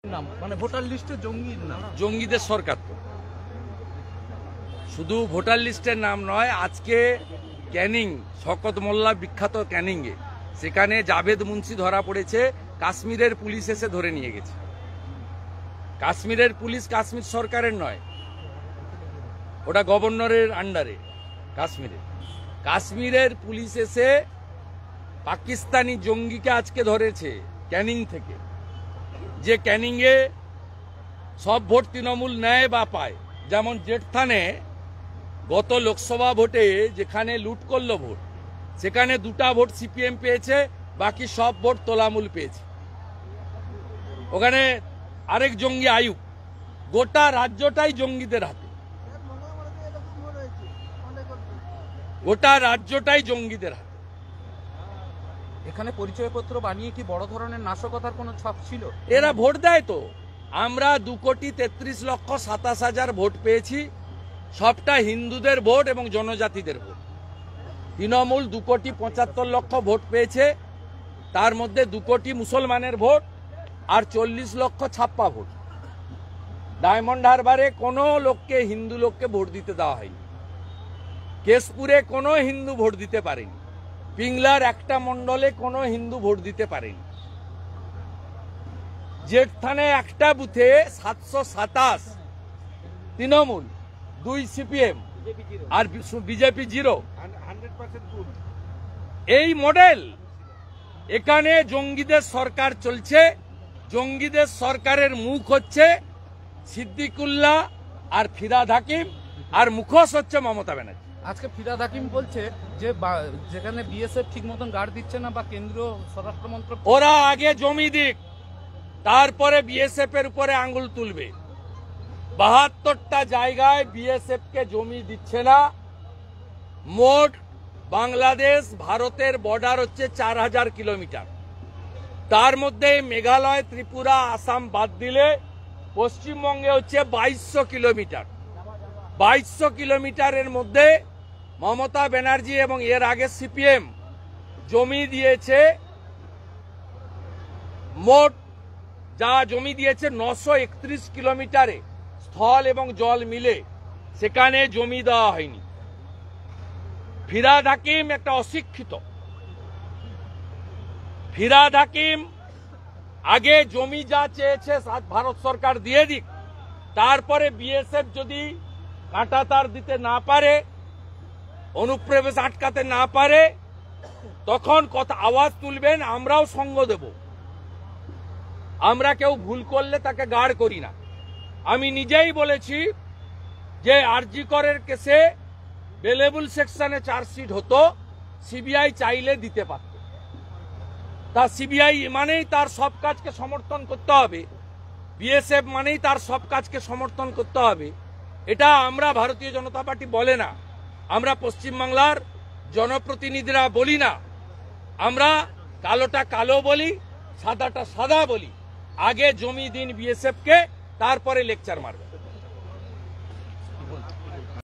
নাম মানে ভোটার লিস্টে জঙ্গির নাম, জঙ্গিদের সরকার তো শুধু ভোটার লিস্টের নাম নয়। আজকে ক্যানিং, শওকত মোল্লা বিখ্যাত ক্যানিংয়ে, সেখানে জাভেদ মুন্সি ধরা পড়েছে। কাশ্মীরের পুলিশ এসে ধরে নিয়ে গেছে। কাশ্মীরের পুলিশ কাশ্মীর সরকারের নয়, ওটা গভর্নরের আন্ডারে। কাশ্মীরের পুলিশ এসে পাকিস্তানি জঙ্গিকে আজকে ধরেছে ক্যানিং থেকে। যে ক্যানিংয়ে সব ভোট তৃণমূল নেয় বা পায়। যেমন জেঠথানে গত লোকসভা ভোটে যেখানে লুট করলো ভোট, সেখানে 2টা ভোট সিপিএম পেয়েছে, বাকি সব ভোট তোলামূল পেয়েছে। ওখানে আরেক জঙ্গি আয়ুব। গোটা রাজ্যটাই জঙ্গিদের হাতে, গোটা রাজ্যটাই জঙ্গিদের হাতে। এখানে পরিচয়পত্র বানিয়ে কি বড় ধরনের নাশকতার কোনো ছক ছিল? এরা ভোট দেয় তো। আমরা 2,33,27,000 ভোট পেয়েছি, সবটা হিন্দুদের ভোট এবং জনজাতিদের ভোট। তৃণমূল 2,75,00,000 ভোট পেয়েছে, তার মধ্যে 2 কোটি মুসলমানের ভোট আর 40 লক্ষ ছাপ্পা ভোট। ডায়মন্ড হারবারে কোনো লোককে, হিন্দু লোককে ভোট দিতে দেওয়া হয়নি। কেশপুরে কোনো হিন্দু ভোট দিতে পারেনি। পিংলার একটা মণ্ডলে কোনো হিন্দু ভোট দিতে পারেনি। জেঠথানে একটা বুথে 727 তৃণমূল, 2 সিপিএম আর বিজেপি 0। এই মডেল। এখানে জঙ্গিদের সরকার চলছে। জঙ্গিদের সরকারের মুখ হচ্ছে সিদ্দিকুল্লাহ আর ফিরহাদ হাকিম, আর মুখোশ হচ্ছে মমতা ব্যানার্জি। আজকে ফিরহাদ হাকিম বলছে যে যেখানে বিএসএফ ঠিক মতন গার্ড দিচ্ছে না বা কেন্দ্রীয় স্বরাষ্ট্র মন্ত্রক, ওরা আগে জমি দিক, তারপরে বিএসএফ এর উপরে আঙ্গুল তুলবে। 72টা জায়গায় বিএসএফ কে জমি দিচ্ছে না। মোট বাংলাদেশ ভারতের বর্ডার হচ্ছে 4000 কিলোমিটার। তার মধ্যে মেঘালয়, ত্রিপুরা, আসাম বাদ দিলে পশ্চিমবঙ্গে হচ্ছে 2200 কিলোমিটার। 2200 কিলোমিটারের মধ্যে মমতা ব্যানার্জি এবং এর আগে সিপিএম জমি দিয়েছে, মোট যা জমি দিয়েছে 931 কিলোমিটারে, স্থল এবং জল মিলে। সেখানে জমি দেওয়া হয়নি। ফিরহাদ হাকিম একটা অশিক্ষিত। ফিরহাদ হাকিম আগে জমি যা চেয়েছে ভারত সরকার দিয়ে দিক, তারপরে বিএসএফ যদি কাঁটাতার দিতে না পারে, অনুপ্রবেশ আটকাতে না পারে, তখন কথা আওয়াজ তুলবেন, আমরাও সঙ্গ দেব। আমরা কেউ ভুল করলে তাকে গার্ড করি না। আমি নিজেই বলেছি যে আরজি করের কেসে বেলেবল সেকশনে চার্জশিট হতো, সিবিআই চাইলে দিতে পারত। তা সিবিআই মানেই তার সব কাজকে সমর্থন করতে হবে, বিএসএফ মানেই তার সব কাজকে সমর্থন করতে হবে, এটা আমরা ভারতীয় জনতা পার্টি বলে না। আমরা পশ্চিমবাংলার জনপ্রতিনিধিরা বলি না। আমরা কালোটা কালো বলি, সাদাটা সাদা বলি। আগে জমি দিন বিএসএফ কে, তারপরে লেকচার মারবে।